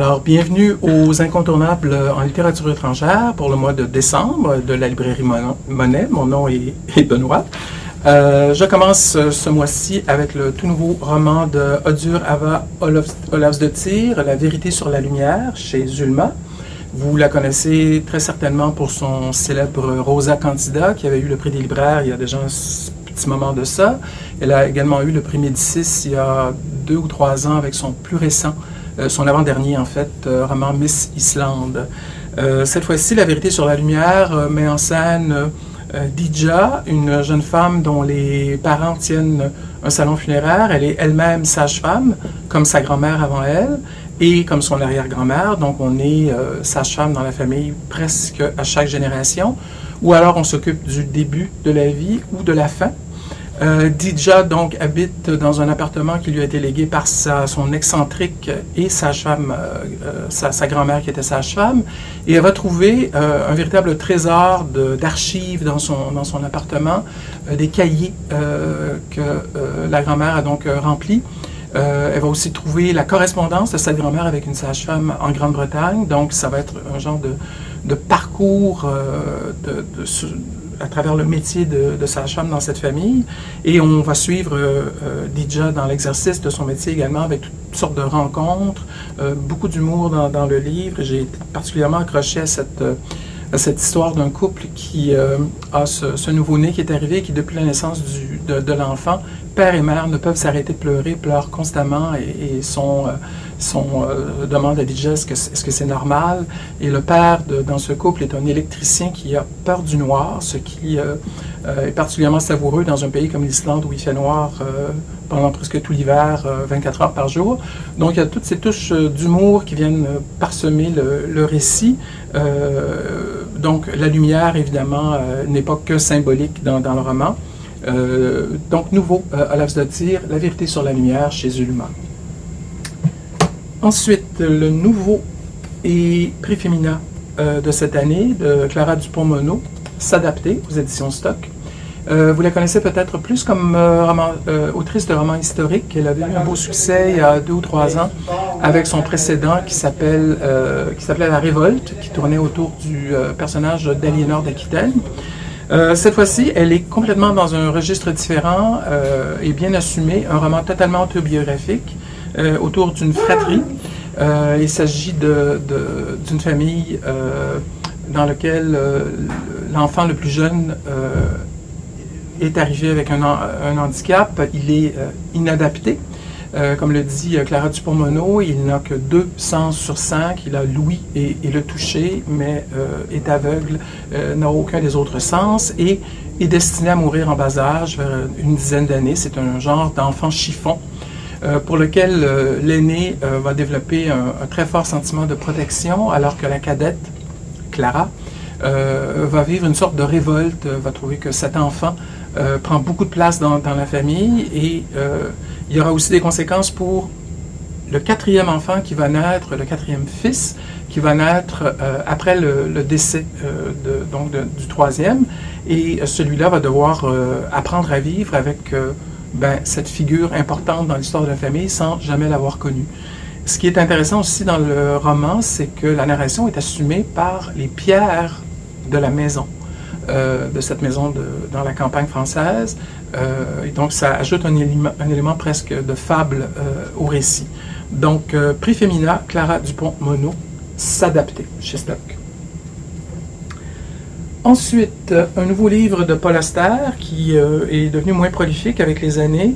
Alors, bienvenue aux Incontournables en littérature étrangère pour le mois de décembre de la librairie Monet. Mon nom est Benoît. Je commence ce mois-ci avec le tout nouveau roman de Oddur Ava Ólafsdóttir, La vérité sur la lumière, chez Zulma. Vous la connaissez très certainement pour son célèbre Rosa Candida, qui avait eu le prix des libraires il y a déjà un petit moment de ça. Elle a également eu le prix Médicis il y a 2 ou 3 ans avec son plus récent, son avant-dernier en fait, roman Miss Islande. Cette fois-ci, La vérité sur la lumière met en scène Dija, une jeune femme dont les parents tiennent un salon funéraire. Elle est elle-même sage-femme, comme sa grand-mère avant elle, et comme son arrière-grand-mère. Donc on est sage-femme dans la famille presque à chaque génération, ou alors on s'occupe du début de la vie ou de la fin. Dija donc habite dans un appartement qui lui a été légué par son excentrique et sage-femme, sa grand-mère qui était sage-femme, et elle va trouver un véritable trésor d'archives dans son appartement, des cahiers que la grand-mère a donc remplis. Elle va aussi trouver la correspondance de cette grand-mère avec une sage-femme en Grande-Bretagne, donc ça va être un genre de parcours à travers le métier de sage-femme dans cette famille. Et on va suivre Dija dans l'exercice de son métier également, avec toutes sortes de rencontres, beaucoup d'humour dans le livre. J'ai été particulièrement accroché à cette histoire d'un couple qui a ce nouveau-né qui est arrivé, qui depuis la naissance de l'enfant, père et mère ne peuvent s'arrêter de pleurer, pleurent constamment et demande à Dija est-ce que c'est normal. Et le père dans ce couple est un électricien qui a peur du noir, ce qui est particulièrement savoureux dans un pays comme l'Islande où il fait noir pendant presque tout l'hiver, 24 heures par jour. Donc il y a toutes ces touches d'humour qui viennent parsemer le récit. Donc la lumière, évidemment, n'est pas que symbolique dans le roman. Donc nouveau, Ólafsdóttir, La vérité sur la lumière, chez Zulma. Ensuite, le nouveau et prix féminin de cette année, de Clara Dupont-Mono, S'adapter, aux éditions Stock. Vous la connaissez peut-être plus comme autrice de romans historiques. Elle avait eu un beau succès il y a 2 ou 3 ans avec son précédent qui s'appelait La Révolte, qui tournait autour du personnage d'Aliénor d'Aquitaine. Cette fois-ci, elle est complètement dans un registre différent et bien assumé, un roman totalement autobiographique autour d'une fratrie. Il s'agit d'une famille dans laquelle l'enfant le plus jeune est arrivé avec un handicap. Il est inadapté. Comme le dit Clara Dupont-Mono, il n'a que 2 sens sur 5. Il a l'ouïe et le toucher, mais est aveugle, n'a aucun des autres sens et est destiné à mourir en bas âge, vers une dizaine d'années. C'est un genre d'enfant chiffon pour lequel l'aîné va développer un très fort sentiment de protection, alors que la cadette, Clara, va vivre une sorte de révolte, va trouver que cet enfant prend beaucoup de place dans la famille et il y aura aussi des conséquences pour le 4e enfant qui va naître, le 4e fils, qui va naître après le décès du 3e. Et celui-là va devoir apprendre à vivre avec cette figure importante dans l'histoire de la famille sans jamais l'avoir connue. Ce qui est intéressant aussi dans le roman, c'est que la narration est assumée par les pierres de la maison, de cette maison dans la campagne française. Et donc, ça ajoute un élément presque de fable au récit. Donc, prix féminin, Clara Dupont-Mono, S'adapter, chez Stock. Ensuite, un nouveau livre de Paul Auster qui est devenu moins prolifique avec les années,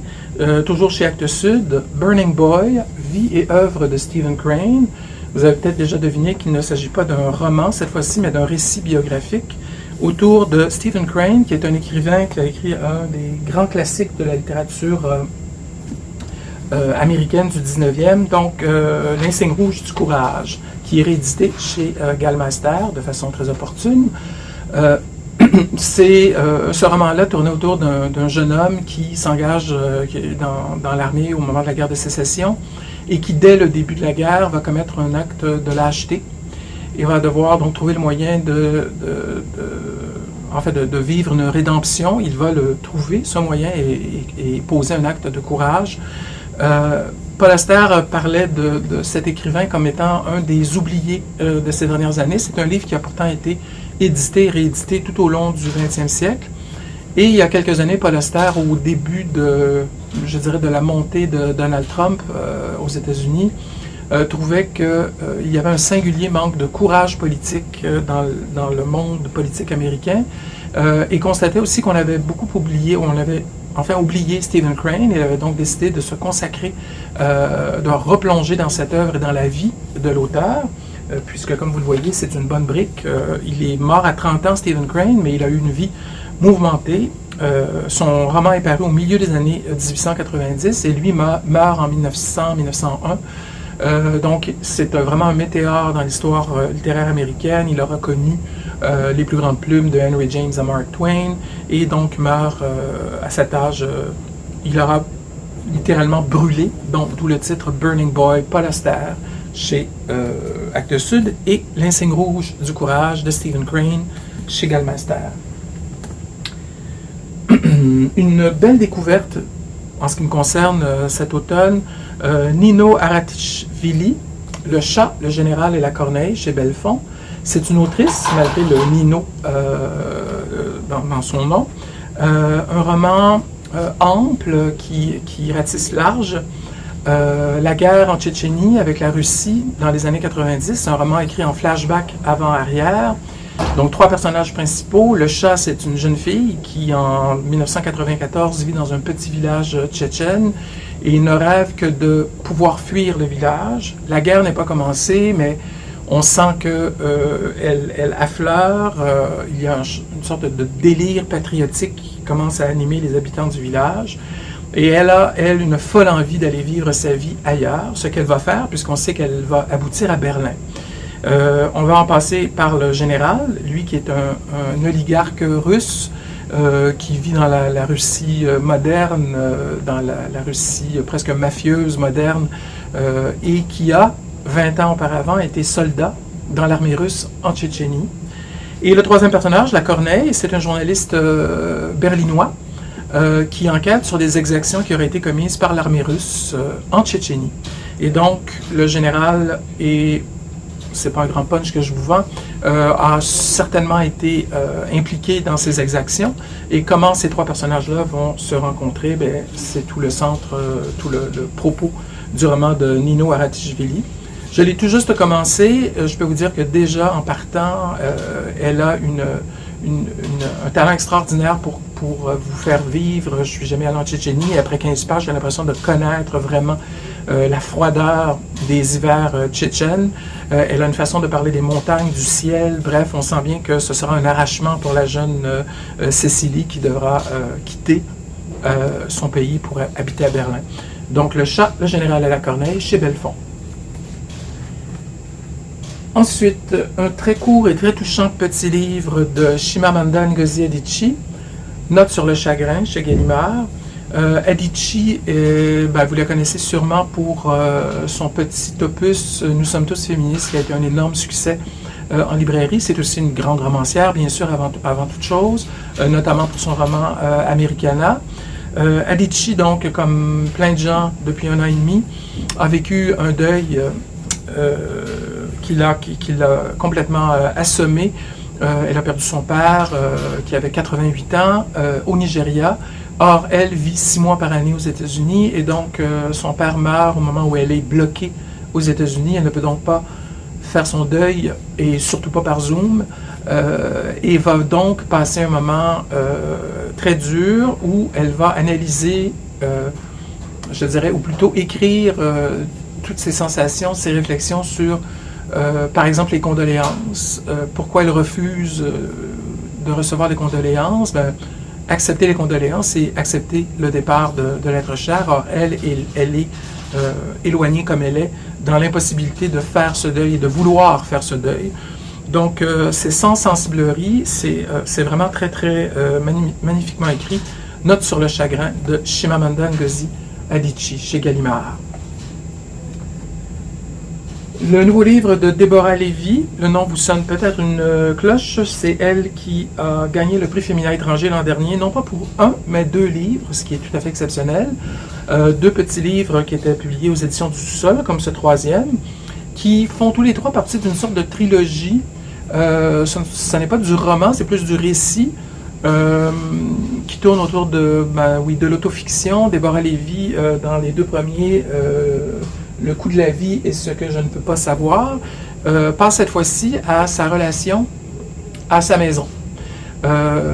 toujours chez Actes Sud, Burning Boy, vie et œuvre de Stephen Crane. Vous avez peut-être déjà deviné qu'il ne s'agit pas d'un roman cette fois-ci, mais d'un récit biographique autour de Stephen Crane, qui est un écrivain qui a écrit un des grands classiques de la littérature américaine du 19e, donc L'insigne rouge du courage, qui est réédité chez Gallmeister de façon très opportune. Ce roman-là tournait autour d'un jeune homme qui s'engage dans l'armée au moment de la guerre de sécession et qui, dès le début de la guerre, va commettre un acte de lâcheté et va devoir donc trouver le moyen de vivre une rédemption. Il va le trouver, ce moyen, et poser un acte de courage. Paul Auster parlait de cet écrivain comme étant un des oubliés de ces dernières années. C'est un livre qui a pourtant été édité et réédité tout au long du 20e siècle. Et il y a quelques années, Paul Auster, au début je dirais, de la montée de Donald Trump aux États-Unis, trouvait qu'il y avait un singulier manque de courage politique dans le monde politique américain et constatait aussi qu'on avait beaucoup oublié, on avait enfin oublié Stephen Crane. Il avait donc décidé de se consacrer, de replonger dans cette œuvre et dans la vie de l'auteur, puisque comme vous le voyez, c'est une bonne brique. Il est mort à 30 ans, Stephen Crane, mais il a eu une vie mouvementée. Son roman est paru au milieu des années 1890 et lui meurt en 1900-1901. Donc, c'est vraiment un météore dans l'histoire littéraire américaine. Il aura connu les plus grandes plumes de Henry James à Mark Twain et donc meurt à cet âge. Il aura littéralement brûlé, donc d'où le titre Burning Boy, Paul Auster, chez Actes Sud, et L'insigne rouge du courage de Stephen Crane chez Gallmeister. Une belle découverte en ce qui me concerne cet automne, Nino Haratichvili, Le chat, le général et la corneille chez Belfond. C'est une autrice, malgré le Nino dans son nom. Un roman ample qui ratisse large. La guerre en Tchétchénie avec la Russie dans les années 90, un roman écrit en flashback avant-arrière. Donc, 3 personnages principaux. Le chat, c'est une jeune fille qui, en 1994, vit dans un petit village tchétchène et ne rêve que de pouvoir fuir le village. La guerre n'est pas commencée, mais on sent qu'elle affleure. Il y a une sorte de délire patriotique qui commence à animer les habitants du village. Et elle a, une folle envie d'aller vivre sa vie ailleurs, ce qu'elle va faire, puisqu'on sait qu'elle va aboutir à Berlin. On va en passer par le général, lui qui est un oligarque russe qui vit dans la Russie moderne, dans la Russie presque mafieuse moderne, et qui a, 20 ans auparavant, été soldat dans l'armée russe en Tchétchénie. Et le troisième personnage, la Corneille, c'est un journaliste berlinois qui enquête sur des exactions qui auraient été commises par l'armée russe en Tchétchénie. Et donc, le général est... c'est pas un grand punch que je vous vends, a certainement été impliqué dans ces exactions. Et comment ces 3 personnages-là vont se rencontrer, c'est tout le centre, tout le propos du roman de Nino Haratichvili. Je l'ai tout juste commencé. Je peux vous dire que déjà, en partant, elle a un talent extraordinaire pour vous faire vivre. Je suis jamais allé en Tchétchénie et après 15 pages, j'ai l'impression de connaître vraiment la froideur des hivers tchétchènes. Elle a une façon de parler des montagnes, du ciel. Bref, on sent bien que ce sera un arrachement pour la jeune Cécilie qui devra quitter son pays pour habiter à Berlin. Donc, Le chat, le général et la corneille chez Belfond. Ensuite, un très court et très touchant petit livre de Chimamanda Ngozi Adichie, Notes sur le chagrin chez Gallimard. Adichie, vous la connaissez sûrement pour son petit opus Nous sommes tous féministes, qui a été un énorme succès en librairie. C'est aussi une grande romancière, bien sûr, avant toute chose, notamment pour son roman Americana. Adichie, donc, comme plein de gens depuis 1 an et demi, a vécu un deuil qui l'a complètement assommé. Elle a perdu son père, qui avait 88 ans, au Nigeria. Or, elle vit 6 mois par année aux États-Unis et donc son père meurt au moment où elle est bloquée aux États-Unis. Elle ne peut donc pas faire son deuil et surtout pas par Zoom. Et va donc passer un moment très dur où elle va analyser, je dirais, ou plutôt écrire toutes ses sensations, ses réflexions sur, par exemple, les condoléances. Pourquoi elle refuse de recevoir les condoléances? Accepter les condoléances et accepter le départ de l'être cher. Or, elle est éloignée comme elle est, dans l'impossibilité de faire ce deuil et de vouloir faire ce deuil. Donc, c'est sans sensiblerie, c'est vraiment très, très magnifiquement écrit. Notes sur le chagrin de Chimamanda Ngozi Adichie chez Gallimard. Le nouveau livre de Déborah Lévy, le nom vous sonne peut-être une cloche, c'est elle qui a gagné le prix féminin étranger l'an dernier, non pas pour un, mais 2 livres, ce qui est tout à fait exceptionnel. 2 petits livres qui étaient publiés aux éditions du Sous-sol, comme ce 3e, qui font tous les 3 partie d'une sorte de trilogie. Ce n'est pas du roman, c'est plus du récit, qui tourne autour de, de l'autofiction. Déborah Lévy, dans les 2 premiers, Le coût de la vie et ce que je ne peux pas savoir, passe cette fois-ci à sa relation à sa maison.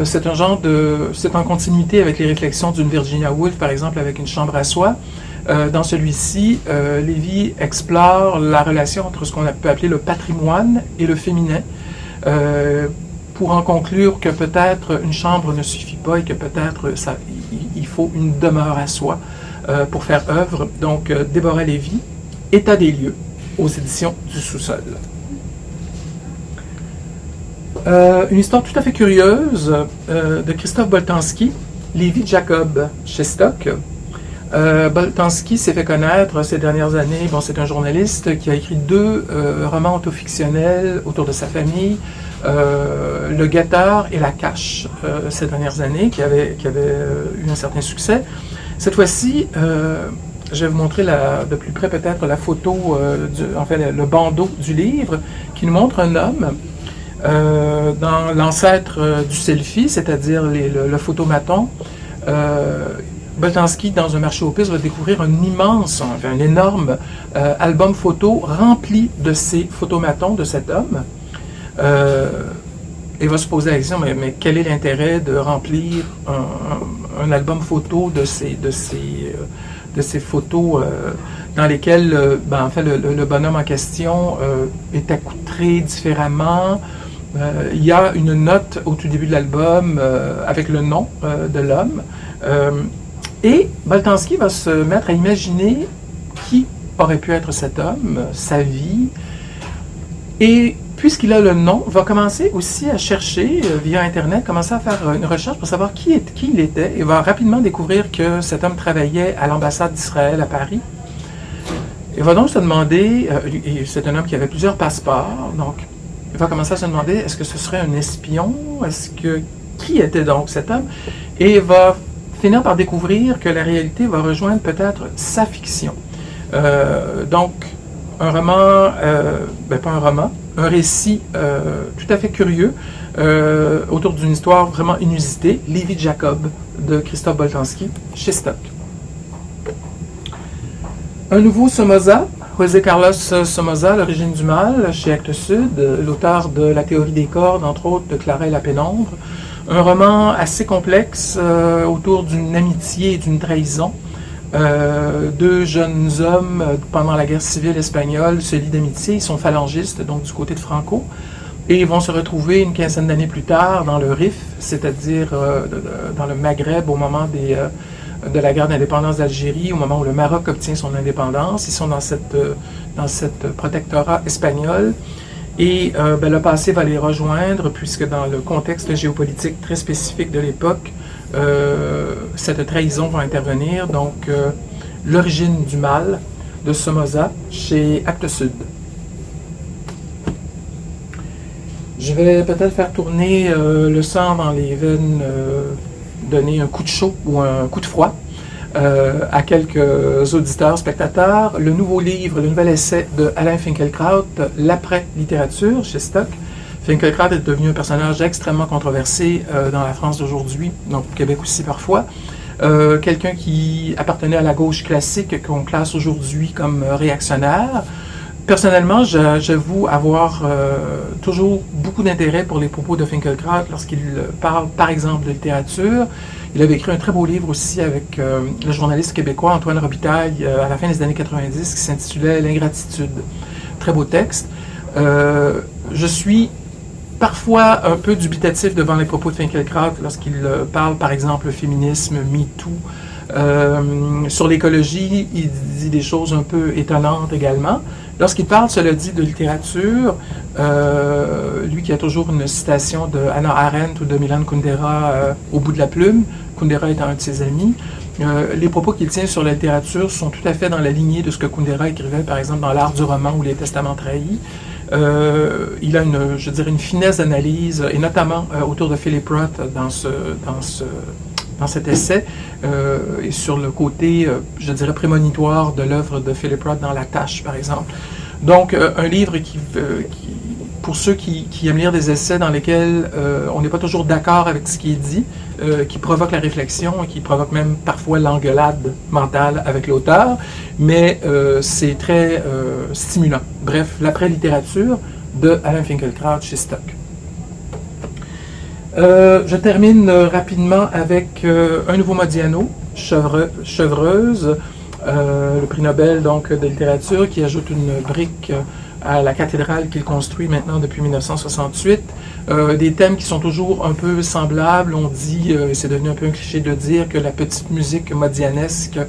C'est en continuité avec les réflexions d'une Virginia Woolf, par exemple, avec Une chambre à soi. Dans celui-ci, Lévy explore la relation entre ce qu'on peut appeler le patrimoine et le féminin, pour en conclure que peut-être une chambre ne suffit pas et que peut-être il faut une demeure à soi pour faire œuvre. Donc, Déborah Lévy, État des lieux, aux éditions du Sous-sol. Une histoire tout à fait curieuse de Christophe Boltanski, Lévy Jacob, chez Stock. Boltanski s'est fait connaître ces dernières années. Bon, c'est un journaliste qui a écrit 2 romans autofictionnels autour de sa famille, Le Guetteur et La Cache, ces dernières années, qui avaient eu un certain succès. Cette fois-ci, je vais vous montrer de plus près peut-être la photo, le bandeau du livre, qui nous montre un homme dans l'ancêtre du selfie, c'est-à-dire le photomaton. Boltanski, dans un marché aux puces, va découvrir un énorme album photo rempli de ces photomatons de cet homme. Et va se poser la question, mais quel est l'intérêt de remplir un album photo de ces photos dans lesquelles le bonhomme en question est accoutré différemment. Il y a une note au tout début de l'album avec le nom de l'homme. Et Boltanski va se mettre à imaginer qui aurait pu être cet homme, sa vie. Et puisqu'il a le nom, va commencer aussi à chercher via Internet, commencer à faire une recherche pour savoir qui il était, et va rapidement découvrir que cet homme travaillait à l'ambassade d'Israël à Paris. Il va donc se demander, et c'est un homme qui avait plusieurs passeports, donc il va commencer à se demander, est-ce que ce serait un espion? Qui était donc cet homme? Et il va finir par découvrir que la réalité va rejoindre peut-être sa fiction. Donc, un roman, pas un roman, un récit tout à fait curieux autour d'une histoire vraiment inusitée, Lévy Jacob de Christophe Boltanski, chez Stock. Un nouveau Somoza, José Carlos Somoza, L'origine du mal, chez Actes Sud, l'auteur de La théorie des cordes, entre autres, de Clara et la pénombre. Un roman assez complexe autour d'une amitié et d'une trahison. 2 jeunes hommes, pendant la guerre civile espagnole, se lient d'amitié. Ils sont phalangistes, donc du côté de Franco. Et ils vont se retrouver une quinzaine d'années plus tard dans le Rif, c'est-à-dire dans le Maghreb au moment de la guerre d'indépendance d'Algérie, au moment où le Maroc obtient son indépendance. Ils sont dans cette protectorat espagnol. Et le passé va les rejoindre, puisque dans le contexte géopolitique très spécifique de l'époque, cette trahison va intervenir. Donc, L'origine du mal de Somoza chez Actes Sud. Je vais peut-être faire tourner le sang dans les veines, donner un coup de chaud ou un coup de froid à quelques auditeurs, spectateurs. Le nouveau livre, le nouvel essai de Alain Finkielkraut, L'après-littérature, chez Stock. Finkielkraut est devenu un personnage extrêmement controversé dans la France d'aujourd'hui, donc au Québec aussi parfois. Quelqu'un qui appartenait à la gauche classique, qu'on classe aujourd'hui comme réactionnaire. Personnellement, j'avoue avoir toujours beaucoup d'intérêt pour les propos de Finkielkraut lorsqu'il parle, par exemple, de littérature. Il avait écrit un très beau livre aussi avec le journaliste québécois Antoine Robitaille à la fin des années 90 qui s'intitulait L'ingratitude. Très beau texte. Je suis parfois un peu dubitatif devant les propos de Finkielkraut lorsqu'il parle, par exemple, le féminisme, MeToo. Sur l'écologie, il dit des choses un peu étonnantes également. Lorsqu'il parle, cela dit, de littérature, lui qui a toujours une citation de Hannah Arendt ou de Milan Kundera au bout de la plume, Kundera étant un de ses amis. Les propos qu'il tient sur la littérature sont tout à fait dans la lignée de ce que Kundera écrivait, par exemple, dans L'Art du roman ou Les Testaments trahis. Il a une finesse d'analyse, et notamment autour de Philip Roth dans cet essai, et sur le côté, prémonitoire de l'œuvre de Philip Roth dans La Tâche, par exemple. Donc, un livre qui pour ceux qui aiment lire des essais dans lesquels on n'est pas toujours d'accord avec ce qui est dit, qui provoque la réflexion et qui provoque même parfois l'engueulade mentale avec l'auteur, mais c'est très stimulant. Bref, l'après-littérature de Alain Finkielkraut chez Stock. Je termine rapidement avec un nouveau Modiano, Chevreuse, le prix Nobel donc, de littérature, qui ajoute une brique à la cathédrale qu'il construit maintenant depuis 1968. Des thèmes qui sont toujours un peu semblables. On dit, et c'est devenu un peu un cliché de dire, que la petite musique modianesque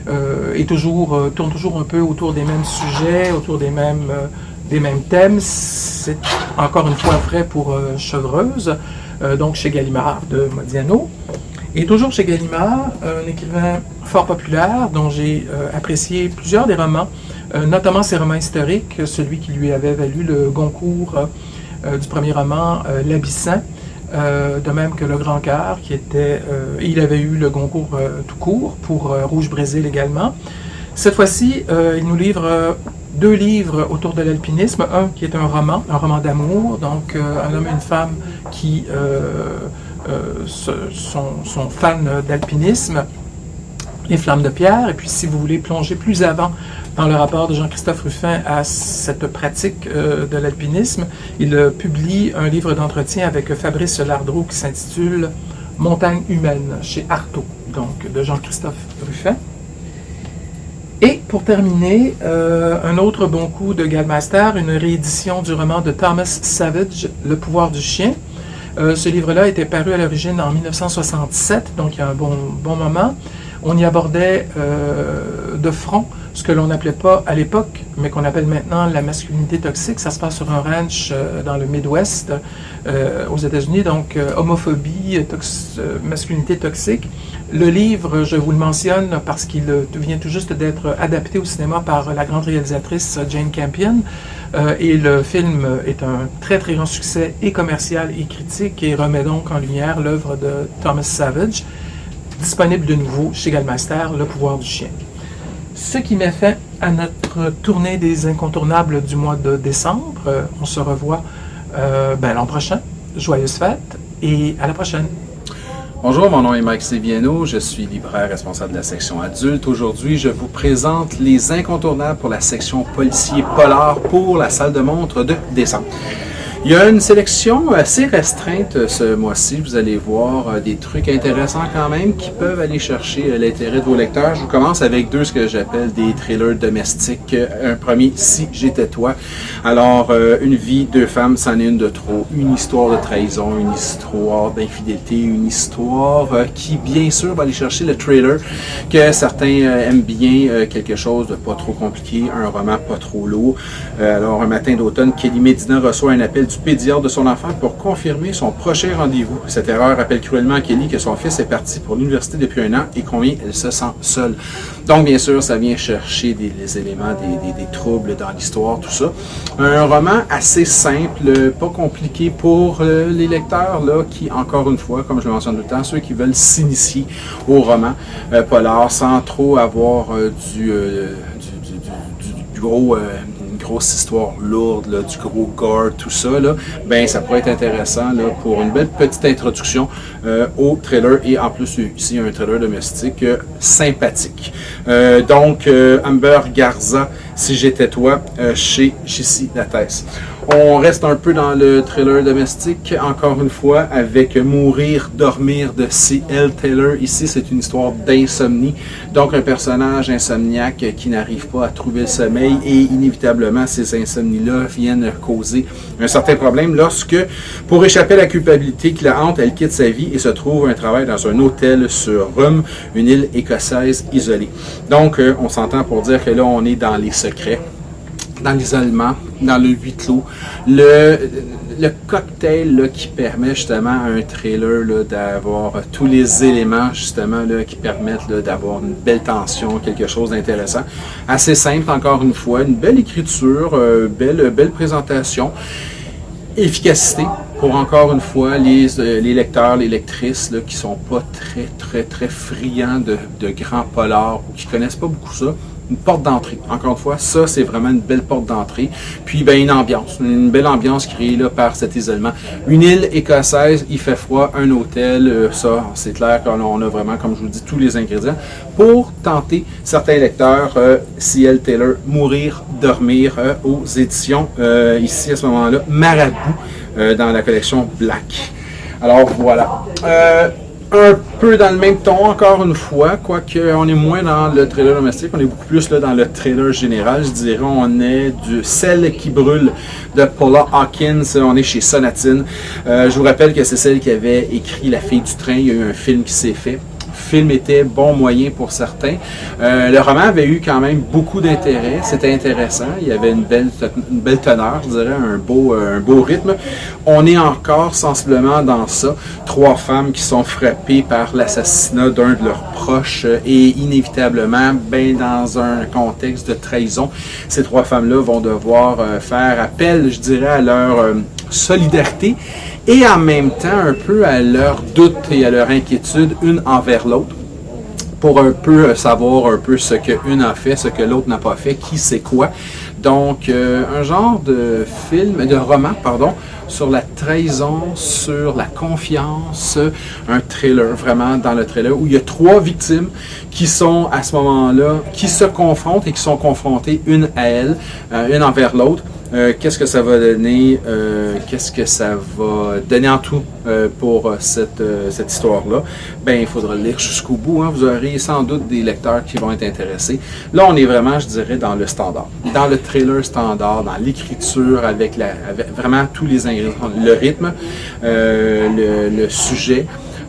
tourne toujours un peu autour des mêmes sujets, autour des mêmes thèmes. C'est encore une fois vrai pour Chevreuse, donc chez Gallimard de Modiano. Et toujours chez Gallimard, un écrivain fort populaire dont j'ai apprécié plusieurs des romans, notamment ses romans historiques, celui qui lui avait valu le Goncourt du premier roman, L'Abyssin, de même que Le Grand Cœur, il avait eu le Goncourt tout court pour Rouge Brésil également. Cette fois-ci, il nous livre deux livres autour de l'alpinisme, un qui est un roman d'amour, donc un homme et une femme qui sont fans d'alpinisme, Les Flammes de Pierre, et puis si vous voulez plonger plus avant dans le rapport de Jean-Christophe Ruffin à cette pratique de l'alpinisme, il publie un livre d'entretien avec Fabrice Lardreau qui s'intitule « Montagne humaine » chez Artaud, donc de Jean-Christophe Ruffin. Et pour terminer, un autre bon coup de Gallmeister, une réédition du roman de Thomas Savage, Le pouvoir du chien. Ce livre-là était paru à l'origine en 1967, donc il y a un bon moment. On y abordait de front ce que l'on n'appelait pas à l'époque, mais qu'on appelle maintenant la masculinité toxique. Ça se passe sur un ranch dans le Midwest, aux États-Unis, donc homophobie, masculinité toxique. Le livre, je vous le mentionne parce qu'il vient tout juste d'être adapté au cinéma par la grande réalisatrice Jane Campion, et le film est un très très grand succès et commercial et critique et remet donc en lumière l'œuvre de Thomas Savage, disponible de nouveau chez Gallmeister, Le pouvoir du chien. Ce qui met fin à notre tournée des incontournables du mois de décembre. On se revoit l'an prochain. Joyeuses fêtes et à la prochaine. Bonjour, mon nom est Mike Seviano, je suis libraire responsable de la section adulte. Aujourd'hui, je vous présente les incontournables pour la section policier polar pour la salle de montre de décembre. Il y a une sélection assez restreinte ce mois-ci. Vous allez voir des trucs intéressants quand même qui peuvent aller chercher l'intérêt de vos lecteurs. Je vous commence avec deux, ce que j'appelle des thrillers domestiques. Un premier, Si j'étais toi. Alors, une vie, deux femmes, c'en est une de trop. Une histoire de trahison, une histoire d'infidélité, une histoire qui, bien sûr, va aller chercher le thriller que certains aiment bien, quelque chose de pas trop compliqué, un roman pas trop lourd. Alors, un matin d'automne, Kelly Medina reçoit un appel du pédiatre de son enfant pour confirmer son prochain rendez-vous. Cette erreur rappelle cruellement à Kelly que son fils est parti pour l'université depuis un an et combien elle se sent seule. Donc, bien sûr, ça vient chercher les éléments, des troubles dans l'histoire, tout ça. Un roman assez simple, pas compliqué pour les lecteurs, là, qui, encore une fois, comme je le mentionne tout le temps, ceux qui veulent s'initier au roman polar sans trop avoir du gros... une grosse histoire lourde, là, du gros gore, tout ça, là, ben ça pourrait être intéressant là, pour une belle petite introduction au thriller et en plus ici un thriller domestique sympathique. Donc Amber Garza, Si j'étais toi, chez J.C. Lattès. On reste un peu dans le thriller domestique, encore une fois, avec Mourir, dormir de C.L. Taylor. Ici, c'est une histoire d'insomnie. Donc, un personnage insomniaque qui n'arrive pas à trouver le sommeil et inévitablement, ces insomnies-là viennent causer un certain problème lorsque, pour échapper à la culpabilité qui la hante, elle quitte sa vie et se trouve un travail dans un hôtel sur Rhum, une île écossaise isolée. Donc, on s'entend pour dire que là, on est dans les secrets. dans l'isolement, dans le huis clos, le cocktail là, qui permet justement à un trailer là, d'avoir tous les éléments justement là, qui permettent là, d'avoir une belle tension, quelque chose d'intéressant. Assez simple encore une fois, une belle écriture, belle présentation. Efficacité pour encore une fois les lecteurs, les lectrices là, qui sont pas très friands de grands polars ou qui connaissent pas beaucoup ça. Une porte d'entrée. Encore une fois, ça, c'est vraiment une belle porte d'entrée. Puis, ben, une belle ambiance créée là, par cet isolement. Une île écossaise, il fait froid, un hôtel, ça, c'est clair qu'on a vraiment, comme je vous dis, tous les ingrédients pour tenter certains lecteurs, C.L. Taylor, Mourir, dormir, aux éditions, ici, à ce moment-là, Marabout, dans la collection Black. Alors, voilà. Un peu dans le même ton, encore une fois, quoique on est moins dans le thriller domestique, on est beaucoup plus là, dans le thriller général, je dirais. On est du Celle qui brûle de Paula Hawkins, on est chez Sonatine. Je vous rappelle que c'est celle qui avait écrit La fille du train, il y a eu un film qui s'est fait. Le film était bon moyen pour certains. Le roman avait eu quand même beaucoup d'intérêt, c'était intéressant, il y avait une belle teneur, je dirais, un beau rythme. On est encore sensiblement dans ça. 3 femmes qui sont frappées par l'assassinat d'un de leurs proches et inévitablement, ben, dans un contexte de trahison, ces 3 femmes-là vont devoir faire appel, je dirais, à leur solidarité et en même temps un peu à leur doute et à leur inquiétude une envers l'autre pour un peu savoir un peu ce qu'une a fait, ce que l'autre n'a pas fait, qui c'est quoi. Donc, un genre de roman, sur la trahison, sur la confiance, un thriller, vraiment dans le thriller, où il y a 3 victimes qui sont à ce moment-là, qui se confrontent et qui sont confrontées une à elle, une envers l'autre. Qu'est-ce que ça va donner, en tout pour cette histoire-là? Ben, il faudra le lire jusqu'au bout, hein. Vous aurez sans doute des lecteurs qui vont être intéressés. Là, on est vraiment, je dirais, dans le standard, dans le thriller standard, dans l'écriture, avec vraiment tous les ingrédients, le rythme, le sujet,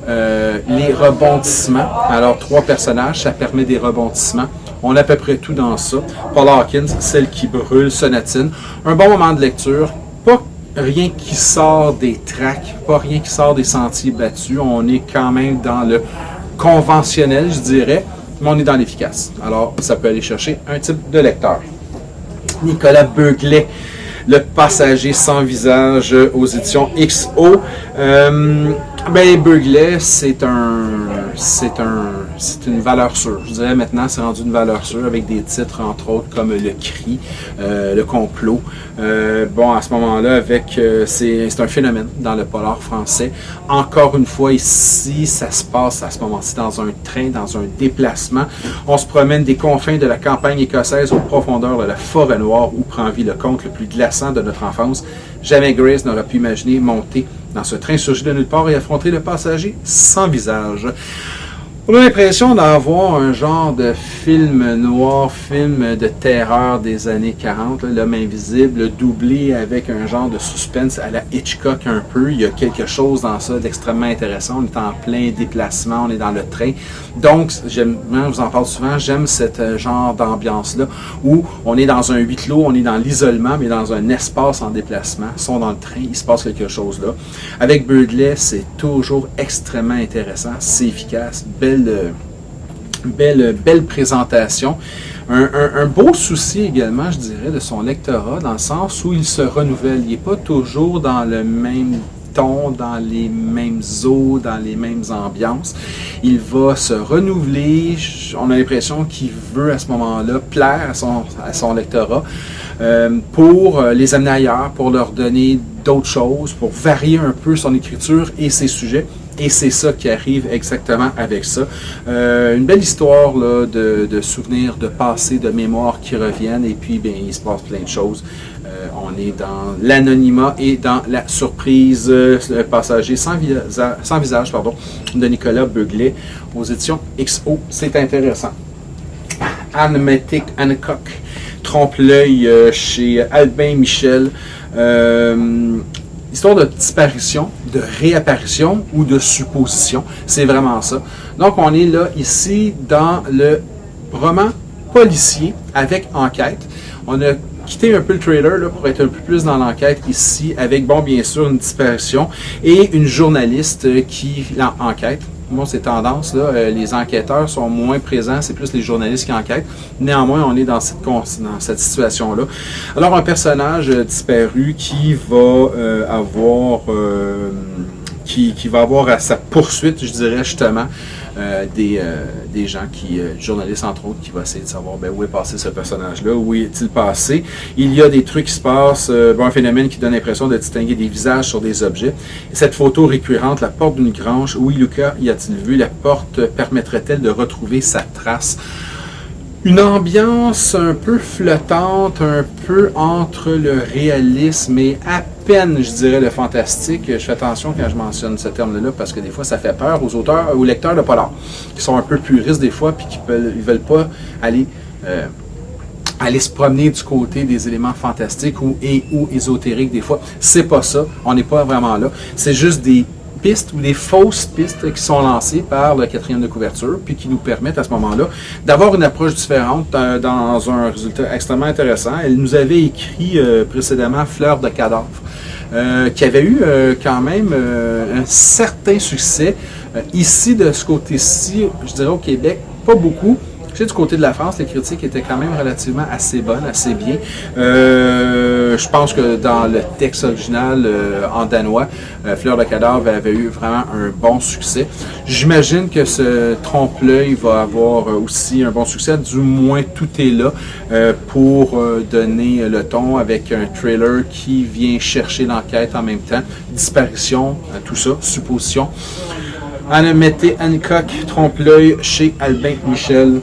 les rebondissements. Alors, 3 personnages, ça permet des rebondissements. On a à peu près tout dans ça. Paula Hawkins, Celle qui brûle, Sonatine. Un bon moment de lecture. Pas rien qui sort des tracks, pas rien qui sort des sentiers battus. On est quand même dans le conventionnel, je dirais, mais on est dans l'efficace. Alors, ça peut aller chercher un type de lecteur. Nicolas Beuglet, Le passager sans visage, aux éditions XO. Beuglet, c'est une valeur sûre. Je dirais maintenant, c'est rendu une valeur sûre avec des titres, entre autres, comme Le Cri, Le Complot. À ce moment-là, c'est un phénomène dans le polar français. Encore une fois, ici, ça se passe à ce moment-ci dans un train, dans un déplacement. On se promène des confins de la campagne écossaise aux profondeurs de la forêt noire où prend vie le conte le plus glaçant de notre enfance. Jamais Grace n'aurait pu imaginer monter dans ce train surgi de nulle part et affronter le passager sans visage. On a l'impression d'avoir un genre de film noir, film de terreur des années 40, L'homme invisible, doublé avec un genre de suspense à la Hitchcock un peu. Il y a quelque chose dans ça d'extrêmement intéressant. On est en plein déplacement, on est dans le train. Donc, je vous en parle souvent, j'aime ce genre d'ambiance-là où on est dans un huis clos, on est dans l'isolement, mais dans un espace en déplacement. Ils sont dans le train, il se passe quelque chose là. Avec Beuglet, c'est toujours extrêmement intéressant, c'est efficace, belle présentation. Un beau souci également, je dirais, de son lectorat, dans le sens où il se renouvelle. Il n'est pas toujours dans le même ton, dans les mêmes eaux, dans les mêmes ambiances. Il va se renouveler. On a l'impression qu'il veut à ce moment-là plaire à son lectorat pour les amener ailleurs, pour leur donner d'autres choses, pour varier un peu son écriture et ses sujets. Et c'est ça qui arrive exactement avec ça. Une belle histoire là, de souvenirs, de passé, de mémoires qui reviennent. Et puis, bien, il se passe plein de choses. On est dans l'anonymat et dans la surprise. Le passager sans visage de Nicolas Beuglet aux éditions XO. C'est intéressant. Anne-Métique Hancock, Trompe-l'œil chez Albin Michel. Histoire de disparition, de réapparition ou de supposition. C'est vraiment ça. Donc, on est là, ici, dans le roman policier avec enquête. On a quitter un peu le trailer là, pour être un peu plus dans l'enquête ici, avec, bon, bien sûr, une disparition et une journaliste qui enquête. Bon, c'est tendance, là, les enquêteurs sont moins présents, c'est plus les journalistes qui enquêtent. Néanmoins, on est dans cette situation-là. Alors, un personnage disparu qui va qui va avoir à sa poursuite, je dirais justement, des gens journalistes entre autres, qui vont essayer de savoir où est passé ce personnage-là, où est-il passé. Il y a des trucs qui se passent, un phénomène qui donne l'impression de distinguer des visages sur des objets. Et cette photo récurrente, la porte d'une grange, oui, Lucas, y a-t-il vu? La porte permettrait-elle de retrouver sa trace? Une ambiance un peu flottante, un peu entre le réalisme et à peine, je dirais, le fantastique. Je fais attention quand je mentionne ce terme-là parce que des fois, ça fait peur aux auteurs, aux lecteurs de polar, qui sont un peu puristes des fois, puis qui ne veulent pas aller se promener du côté des éléments fantastiques ou ésotériques des fois. C'est pas ça. On n'est pas vraiment là. C'est juste des pistes ou des fausses pistes qui sont lancées par le 4e de couverture, puis qui nous permettent à ce moment-là d'avoir une approche différente dans un résultat extrêmement intéressant. Elle nous avait écrit précédemment Fleur de cadavre, qui avait eu quand même un certain succès. Ici, de ce côté-ci, je dirais au Québec, pas beaucoup. Du côté de la France, les critiques étaient quand même relativement assez bonnes, assez bien. Je pense que dans le texte original en danois, Fleur de cadavre avait eu vraiment un bon succès. J'imagine que ce trompe-l'œil va avoir aussi un bon succès, du moins tout est là pour donner le ton avec un trailer qui vient chercher l'enquête en même temps, disparition, tout ça, supposition. Annette Hancock, trompe-l'œil chez Albin Michel.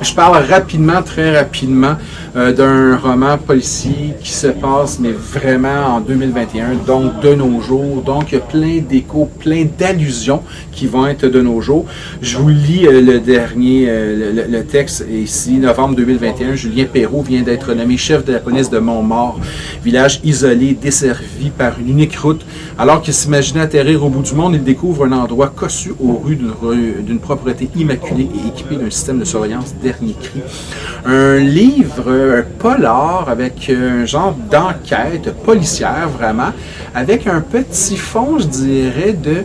Je parle rapidement, très rapidement, d'un roman policier qui se passe, mais vraiment en 2021, donc de nos jours. Donc, il y a plein d'échos, plein d'allusions qui vont être de nos jours. Je vous lis le dernier, le texte ici, novembre 2021. Julien Perrault vient d'être nommé chef de la police de Montmaur, village isolé, desservi par une unique route. Alors qu'il s'imaginait atterrir au bout du monde, il découvre un endroit cossu aux rues d'une propreté immaculée et équipé d'un système de surveillance dernier cri. Un livre, un polar avec un genre d'enquête policière vraiment, avec un petit fond, je dirais, de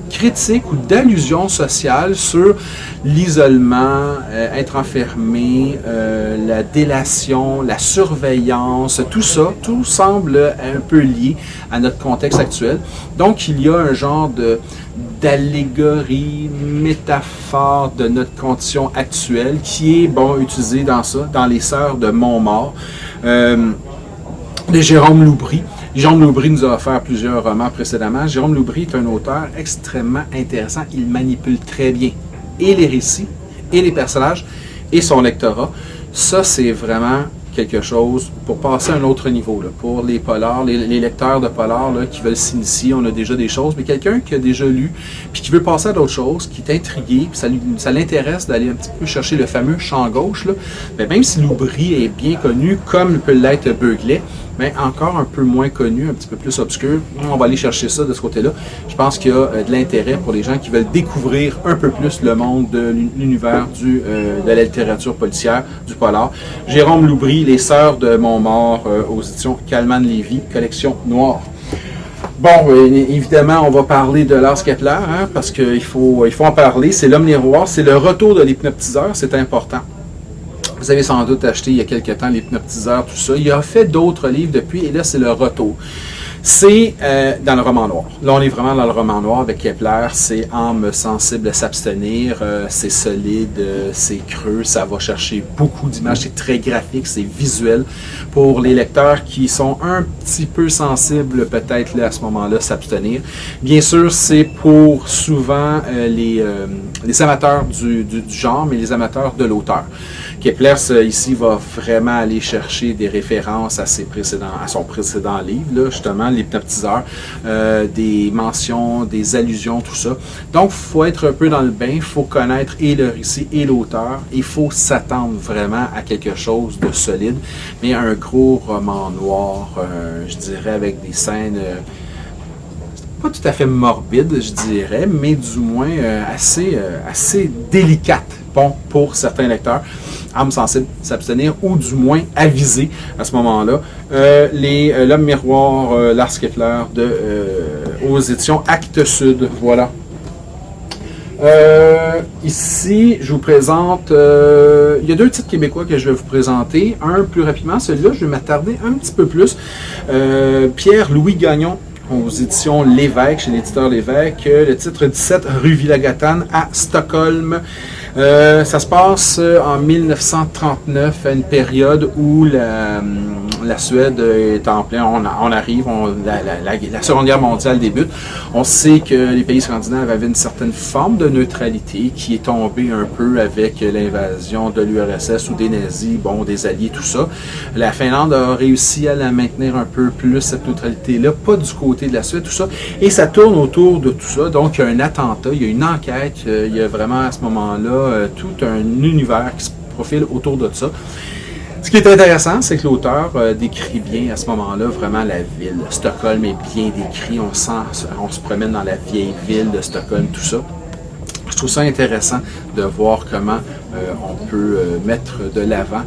critique ou d'allusion sociale sur l'isolement, être enfermé, la délation, la surveillance, tout ça, tout semble un peu lié à notre contexte actuel. Donc, il y a un genre d'allégorie, métaphore de notre condition actuelle qui est, bon, utilisée dans ça, dans Les Sœurs de Montmaur, de Jérôme Loubry. Jérôme Loubry nous a offert plusieurs romans précédemment. Jérôme Loubry est un auteur extrêmement intéressant. Il manipule très bien et les récits, et les personnages, et son lectorat. Ça, c'est vraiment quelque chose pour passer à un autre niveau. Là. Pour les polars, les lecteurs de polars là, qui veulent s'initier, on a déjà des choses, mais quelqu'un qui a déjà lu, puis qui veut passer à d'autres choses, qui est intrigué, puis ça l'intéresse d'aller un petit peu chercher le fameux champ gauche, là, bien, même si Loubry est bien connu, comme peut l'être Beuglet, mais encore un peu moins connu, un petit peu plus obscur. On va aller chercher ça de ce côté-là. Je pense qu'il y a de l'intérêt pour les gens qui veulent découvrir un peu plus le monde de l'univers de la littérature policière, du polar. Jérôme Loubry, Les Sœurs de Montmaur, aux éditions Kallman-Lévy, collection noire. Bon, évidemment, on va parler de Lars Kepler, hein, parce qu'il faut en parler. C'est l'homme miroir, c'est le retour de l'hypnotiseur, c'est important. Vous avez sans doute acheté il y a quelques temps l'hypnotiseur, tout ça. Il a fait d'autres livres depuis, et là, c'est le retour. C'est dans le roman noir. Là, on est vraiment dans le roman noir avec Kepler. C'est âme sensible à s'abstenir. C'est solide, c'est creux. Ça va chercher beaucoup d'images. C'est très graphique, c'est visuel. Pour les lecteurs qui sont un petit peu sensibles, peut-être là, à ce moment-là, s'abstenir. Bien sûr, c'est pour souvent les amateurs du genre, mais les amateurs de l'auteur. Kepler, ici, va vraiment aller chercher des références à son précédent livre, là, justement, l'hypnotiseur, des mentions, des allusions, tout ça. Donc, il faut être un peu dans le bain, il faut connaître et le récit et l'auteur, il faut s'attendre vraiment à quelque chose de solide, mais un gros roman noir, je dirais, avec des scènes pas tout à fait morbides, je dirais, mais du moins assez délicates, bon, pour certains lecteurs. armes sensibles, s'abstenir ou du moins aviser à ce moment-là. L'homme miroir, Lars Kepler aux éditions Actes Sud. Voilà. Ici, je vous présente, il y a 2 titres québécois que je vais vous présenter. Un plus rapidement, celui-là, je vais m'attarder un petit peu plus. Pierre-Louis Gagnon, aux éditions L'Évêque, chez l'éditeur L'Évêque, le titre 17, rue Villagatan à Stockholm. Ça se passe en 1939, à une période où la Suède est en plein, on arrive, la Seconde Guerre mondiale débute. On sait que les pays scandinaves avaient une certaine forme de neutralité qui est tombée un peu avec l'invasion de l'URSS ou des nazis, bon, des alliés, tout ça. La Finlande a réussi à la maintenir un peu plus, cette neutralité-là, pas du côté de la Suède, tout ça. Et ça tourne autour de tout ça. Donc, il y a un attentat, il y a une enquête, il y a vraiment à ce moment-là tout un univers qui se profile autour de ça. Ce qui est intéressant, c'est que l'auteur décrit bien à ce moment-là vraiment la ville. Stockholm est bien décrit, on se promène dans la vieille ville de Stockholm, tout ça. Je trouve ça intéressant de voir comment on peut mettre de l'avant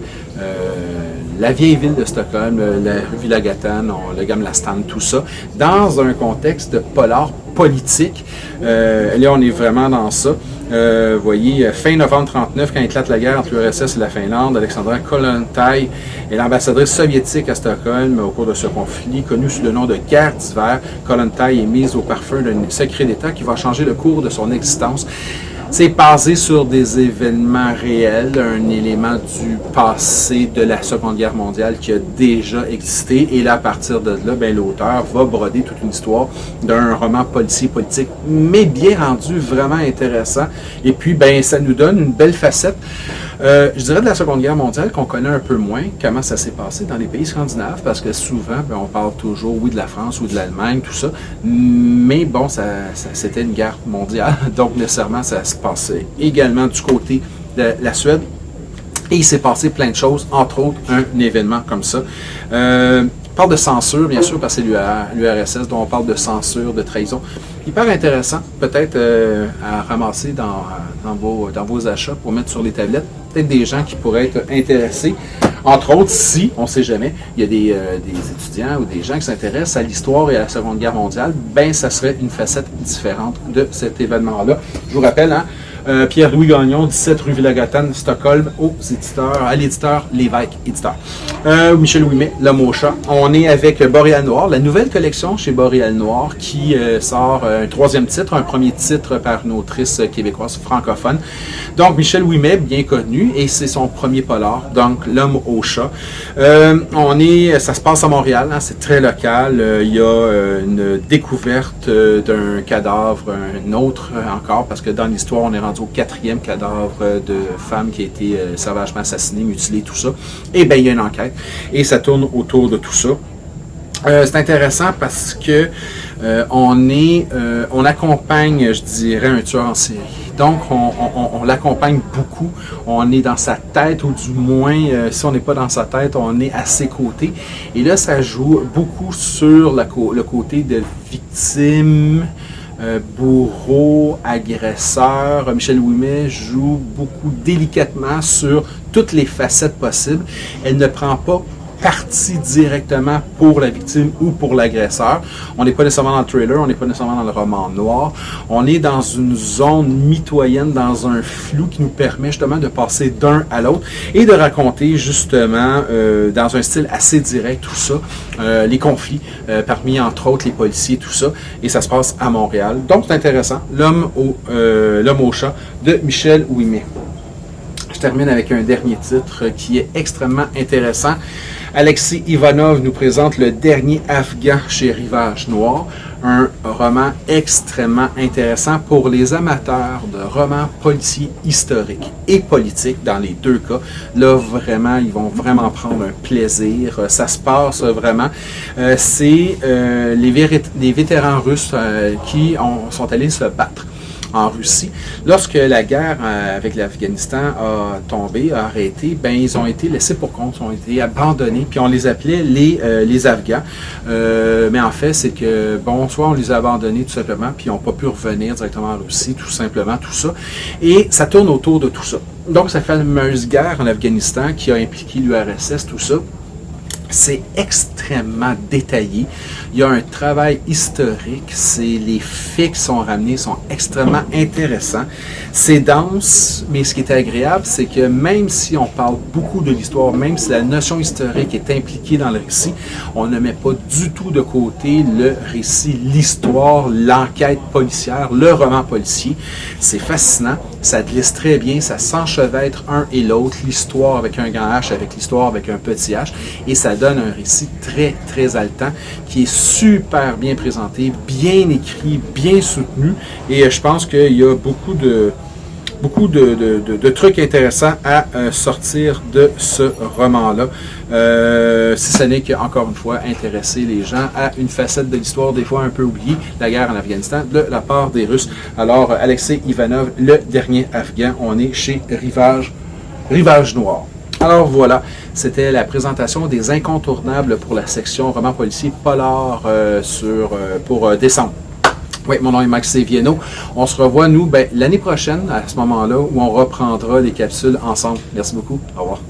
la vieille ville de Stockholm, la rue Villagatan, le Gamla stan, tout ça, dans un contexte de polar politique. Là, on est vraiment dans ça. Vous voyez, fin novembre 1939, quand éclate la guerre entre l'URSS et la Finlande, Alexandra Kollontai est l'ambassadrice soviétique à Stockholm au cours de ce conflit, connu sous le nom de guerre d'hiver. Kollontai est mise au parfum d'un secret d'État qui va changer le cours de son existence. C'est basé sur des événements réels, un élément du passé de la Seconde Guerre mondiale qui a déjà existé. Et là, à partir de là, ben, l'auteur va broder toute une histoire d'un roman policier politique, mais bien rendu, vraiment intéressant. Et puis, ben, ça nous donne une belle facette, je dirais, de la Seconde Guerre mondiale qu'on connaît un peu moins, comment ça s'est passé dans les pays scandinaves, parce que souvent, ben, on parle toujours, oui, de la France ou de l'Allemagne, tout ça, mais bon, c'était une guerre mondiale, donc nécessairement, ça se passait également du côté de la Suède. Et il s'est passé plein de choses, entre autres un événement comme ça. On parle de censure, bien sûr, parce que c'est l'URSS, dont on parle de censure, de trahison. Hyper intéressant, peut-être à ramasser dans vos achats pour mettre sur les tablettes. Peut-être des gens qui pourraient être intéressés. Entre autres, si, on ne sait jamais, il y a des étudiants ou des gens qui s'intéressent à l'histoire et à la Seconde Guerre mondiale, ben ça serait une facette différente de cet événement-là. Je vous rappelle, hein, Pierre-Louis Gagnon, 17 rue Villagatan, Stockholm, à l'éditeur L'Évêque éditeur. Michel Ouimet, L'Homme au chat. On est avec Boréal Noir, la nouvelle collection chez Boréal Noir qui sort un 3e titre, un premier titre par une autrice québécoise francophone. Donc Michel Ouimet, bien connu, et c'est son premier polar, donc L'Homme au chat. Ça se passe à Montréal, hein, c'est très local. Il y a une découverte d'un cadavre, un autre encore, parce que dans l'histoire, on est rendu au 4e cadavre de femme qui a été sauvagement assassinée, mutilée, tout ça. Et bien, il y a une enquête. Et ça tourne autour de tout ça. C'est intéressant parce que on accompagne, je dirais, un tueur en série. Donc, on l'accompagne beaucoup. On est dans sa tête, ou du moins, si on n'est pas dans sa tête, on est à ses côtés. Et là, ça joue beaucoup sur le côté de victime, bourreau, agresseur. Michel Ouimet joue beaucoup délicatement sur toutes les facettes possibles. Elle ne prend pas parti directement pour la victime ou pour l'agresseur. On n'est pas nécessairement dans le trailer, on n'est pas nécessairement dans le roman noir. On est dans une zone mitoyenne, dans un flou qui nous permet justement de passer d'un à l'autre et de raconter justement dans un style assez direct tout ça, les conflits parmi entre autres les policiers, tout ça. Et ça se passe à Montréal. Donc c'est intéressant. L'homme au chat de Michel Ouimet. Je termine avec un dernier titre qui est extrêmement intéressant. Alexis Ivanov nous présente Le Dernier Afghan chez Rivage Noir, un roman extrêmement intéressant pour les amateurs de romans policiers historiques et politiques dans les deux cas. Là, vraiment, ils vont vraiment prendre un plaisir. Ça se passe vraiment. C'est les vétérans russes qui sont allés se battre en Russie. Lorsque la guerre avec l'Afghanistan a tombé, a arrêté, ben ils ont été laissés pour compte, ont été abandonnés, puis on les appelait les Afghans. Mais en fait, c'est que, bon, soit on les a abandonnés tout simplement, puis ils n'ont pas pu revenir directement en Russie, tout simplement, tout ça. Et ça tourne autour de tout ça. Donc, cette fameuse guerre en Afghanistan qui a impliqué l'URSS, tout ça, c'est extrêmement détaillé. Il y a un travail historique. Les faits qui sont ramenés sont extrêmement intéressants. C'est dense, mais ce qui est agréable, c'est que même si on parle beaucoup de l'histoire, même si la notion historique est impliquée dans le récit, on ne met pas du tout de côté le récit, l'histoire, l'enquête policière, le roman policier. C'est fascinant. Ça glisse très bien. Ça s'enchevêtre un et l'autre. L'histoire avec un grand H, avec l'histoire avec un petit H. Et ça donne un récit très, très haletant qui est super bien présenté, bien écrit, bien soutenu. Et je pense qu'il y a beaucoup de trucs intéressants à sortir de ce roman-là. Si ce n'est qu'encore une fois, intéresser les gens à une facette de l'histoire, des fois un peu oubliée, la guerre en Afghanistan, de la part des Russes. Alors, Alexei Ivanov, le dernier Afghan, on est chez Rivage Noir. Alors voilà, c'était la présentation des incontournables pour la section roman policier polar pour décembre. Oui, mon nom est Max Viano. On se revoit, nous, l'année prochaine, à ce moment-là, où on reprendra les capsules ensemble. Merci beaucoup. Au revoir.